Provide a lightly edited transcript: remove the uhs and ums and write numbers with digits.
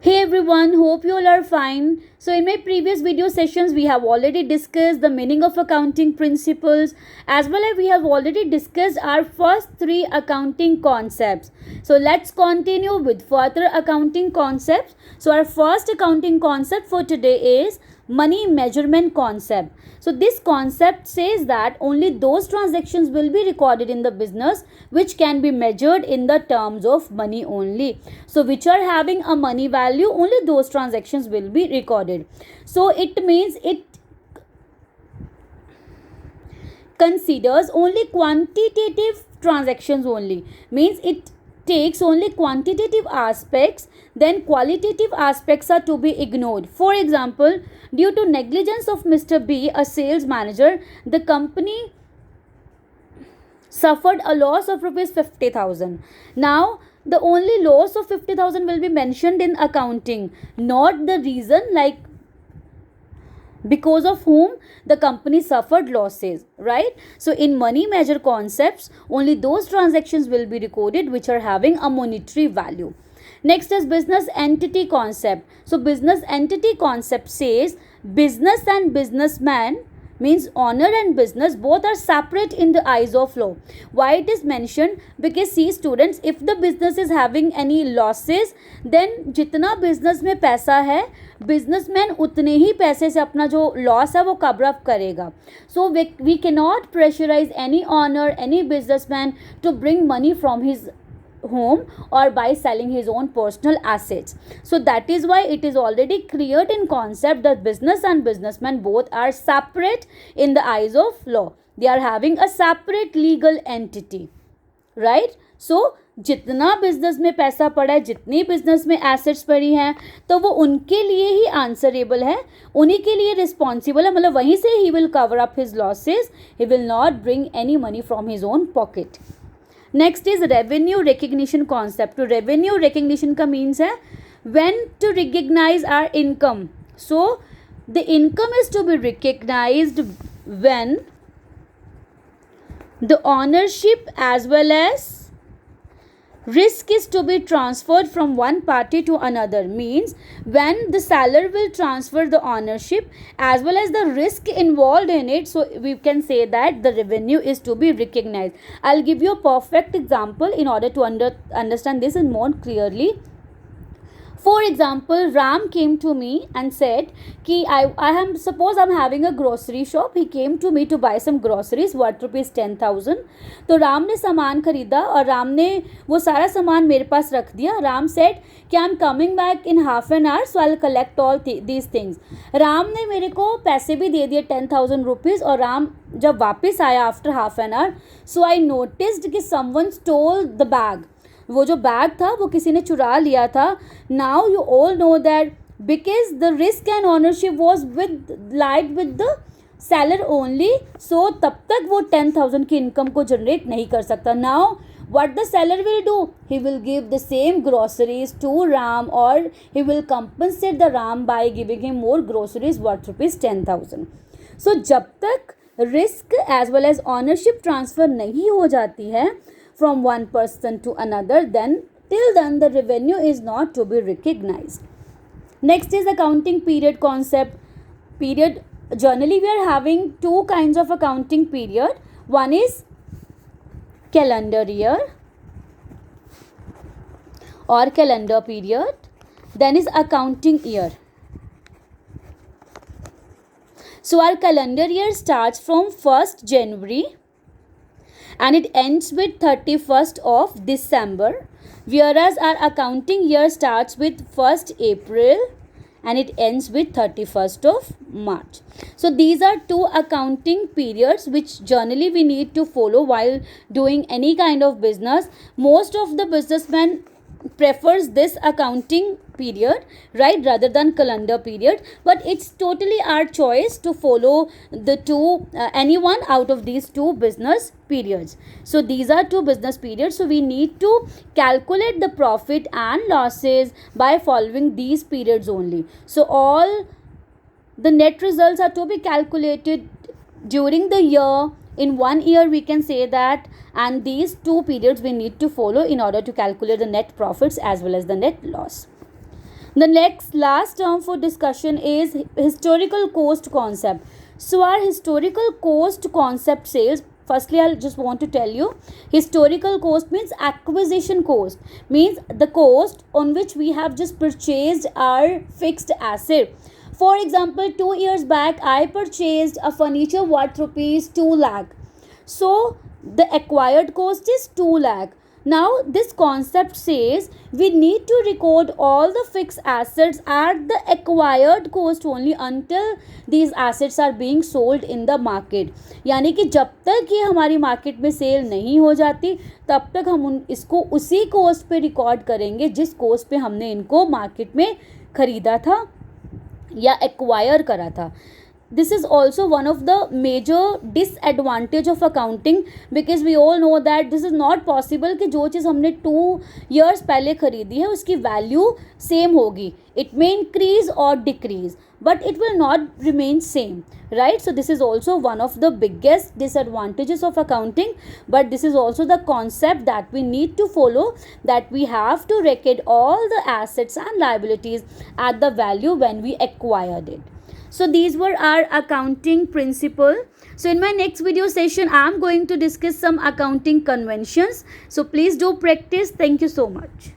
Hey everyone, hope you all are fine. So, in my previous video sessions, we have already discussed the meaning of accounting principles as well as we have already discussed our first three accounting concepts. So, let's continue with further accounting concepts. So, our first accounting concept for today is money measurement concept. So this concept says that only those transactions will be recorded in the business which can be measured in the terms of money only. So which are having a money value, only those transactions will be recorded. So it means it considers only quantitative transactions only, means it takes only quantitative aspects, then qualitative aspects are to be ignored. For example, due to negligence of Mr. B, a sales manager, the company suffered a loss of rupees 50,000. Now the only loss of 50,000 will be mentioned in accounting, not the reason like because of whom the company suffered losses, right? So in money measure concepts, only those transactions will be recorded which are having a monetary value. Next is business entity concept. So business entity concept says business and businessman, means owner and business both are separate in the eyes of law. Why it is mentioned? Because see students, if the business is having any losses, then जितना business में पैसा है, businessman उतने ही पैसे से अपना जो loss है वो कवर अप करेगा. So we can not pressurize any owner, any businessman to bring money from his home or by selling his own personal assets. So that is why it is already cleared in concept that business and businessmen both are separate in the eyes of law. They are having a separate legal entity, right? So जितना business में पैसा पड़ा है, जितनी business में assets पड़ी हैं, तो वो उनके लिए ही आंसरेबल है, उन्हीं के लिए रिस्पॉन्सिबल है. मतलब वहीं से ही will cover up his losses, he will not bring any money from his own pocket. Next is revenue recognition concept. तो रेवेन्यू रिकग्निशन का मीन्स है when to recognize our income. So the income is to be recognized when the ownership as well as risk is to be transferred from one party to another, means when the seller will transfer the ownership as well as the risk involved in it, so we can say that the revenue is to be recognized. I'll give you a perfect example in order to understand this and more clearly. For example, Ram came to me and said कि suppose I'm having a grocery shop. He came to me to buy some groceries worth rupees 10,000. तो राम ने सामान खरीदा और राम ने वो सारा सामान मेरे पास रख दिया. राम said कि I'm coming back in half an hour, so I'll collect all these things. Ram ने मेरे को पैसे भी दे दिए 10,000 rupees और राम जब वापस आया after half an hour, so I noticed कि someone stole the bag. वो जो बैग था वो किसी ने चुरा लिया था. Now you all know that because the risk and ownership was with the seller only, so तब तक वो 10,000 की इनकम को जनरेट नहीं कर सकता. Now what the seller will do, he will give the same groceries to Ram or he will compensate the Ram by giving him more groceries worth rupees 10,000. So जब तक risk as well as ownership transfer नहीं हो जाती है from one person to another, then till then the revenue is not to be recognized. Next is accounting period concept. Period, generally we are having two kinds of accounting period. One is calendar year or calendar period, then is accounting year. So our calendar year starts from 1st January and it ends with 31st of December, whereas our accounting year starts with 1st April and it ends with 31st of March. So these are two accounting periods which generally we need to follow while doing any kind of business. Most of the businessmen prefers this accounting period, right, rather than calendar period, but it's totally our choice to follow the two anyone out of these two business periods. So these are two business periods, so we need to calculate the profit and losses by following these periods only. So all the net results are to be calculated during the year. In 1 year we can say that, and these two periods we need to follow in order to calculate the net profits as well as the net loss. The next last term for discussion is historical cost concept. So our historical cost concept says, firstly I'll just want to tell you, historical cost means acquisition cost, means the cost on which we have just purchased our fixed asset. For example, 2 years back I purchased a furniture worth rupees 2 lakh. So the acquired cost is 2 lakh. Now this concept says we need to record all the fixed assets at the acquired cost only until these assets are being sold in the market. यानी कि जब तक ये हमारी market में cell नहीं हो जाती तब तक हम इसको उसी कोस्ट पे रिकॉर्ड करेंगे जिस कोस्ट पे हमने इनको मार्केट में खरीदा था या एक्वायर करा था. This is also one of the major disadvantage of accounting, because we all know that this is not possible कि जो चीज़ हमने 2 years पहले खरीदी है उसकी वैल्यू सेम होगी. It may increase or decrease, but it will not remain same, right? So this is also one of the biggest disadvantages of accounting, but this is also the concept that we need to follow, that we have to record all the assets and liabilities at the value when we acquired it. So these were our accounting principle. So in my next video session, I am going to discuss some accounting conventions. So please do practice. Thank you so much.